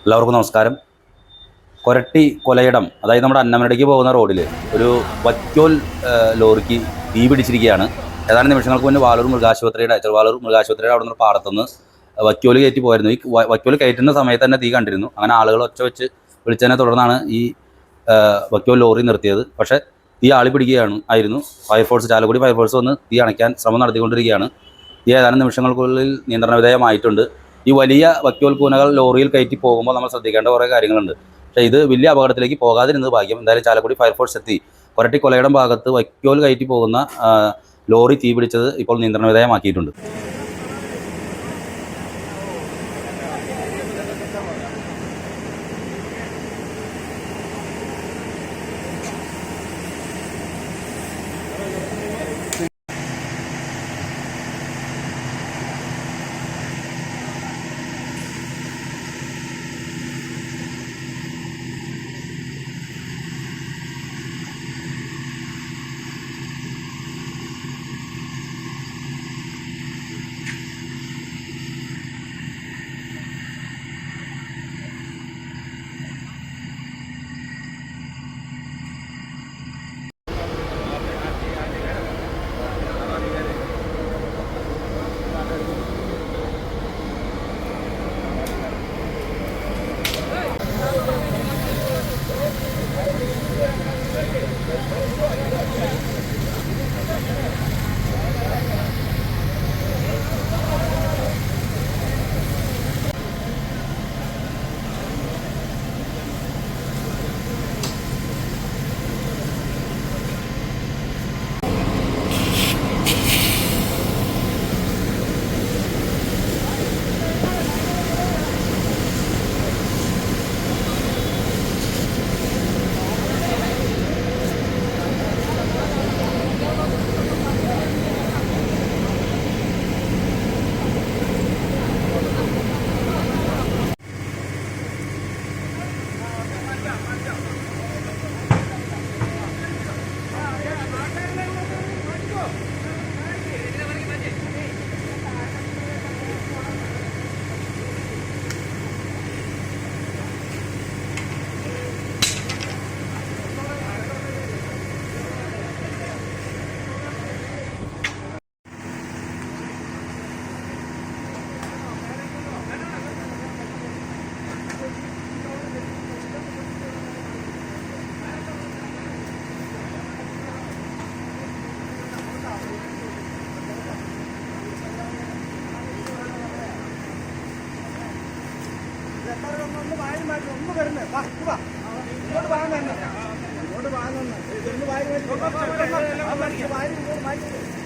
എല്ലാവർക്കും നമസ്കാരം. കൊരട്ടി കൊലയിടം, അതായത് നമ്മുടെ അന്നമനടയ്ക്ക് പോകുന്ന റോഡിൽ ഒരു വൈക്കോൽ ലോറിക്ക് തീ പിടിച്ചിരിക്കുകയാണ്. ഏതാനും നിമിഷങ്ങൾക്ക് മുന്നേ ചെറുവാലൂർ മൃഗാശുപത്രിയുടെ അവിടെ നിന്ന് പാടത്തുനിന്ന് വൈക്കോൽ കയറ്റി പോയിരുന്നു. ഈ വൈക്കോൽ കയറ്റുന്ന സമയത്ത് തന്നെ തീ കണ്ടിരുന്നു. അങ്ങനെ ആളുകൾ ഒച്ച വെച്ച് വിളിച്ചതിനെ തുടർന്നാണ് ഈ വൈക്കോൽ ലോറി നിർത്തിയത്. പക്ഷേ തീ ആളി പിടിക്കുകയായിരുന്നു. ചാലക്കുടി ഫയർഫോഴ്സ് വന്ന് തീ അണയ്ക്കാൻ ശ്രമം നടത്തിക്കൊണ്ടിരിക്കുകയാണ്. തീ ഏതാനും നിമിഷങ്ങൾക്കുള്ളിൽ നിയന്ത്രണ വിധേയമായിട്ടുണ്ട്. ഈ വലിയ വൈക്കോൽ കൂനകൾ ലോറിയിൽ കയറ്റി പോകുമ്പോൾ നമ്മൾ ശ്രദ്ധിക്കേണ്ട കുറേ കാര്യങ്ങളുണ്ട്. പക്ഷേ ഇത് വലിയ അപകടത്തിലേക്ക് പോകാതിരുന്നത് ഭാഗ്യം. എന്തായാലും ചാലക്കുടി ഫയർഫോഴ്സ് എത്തി കൊരട്ടി കൊലയിടം ഭാഗത്ത് വൈക്കോൽ കയറ്റി പോകുന്ന ലോറി തീ പിടിച്ചത് ഇപ്പോൾ നിയന്ത്രണ വിധേയമാക്കിയിട്ടുണ്ട്. ഒന്ന് വരുന്നേ ഇങ്ങോട്ട് വാങ്ങുന്ന ഇങ്ങോട്ട് വാങ്ങുന്ന വാരി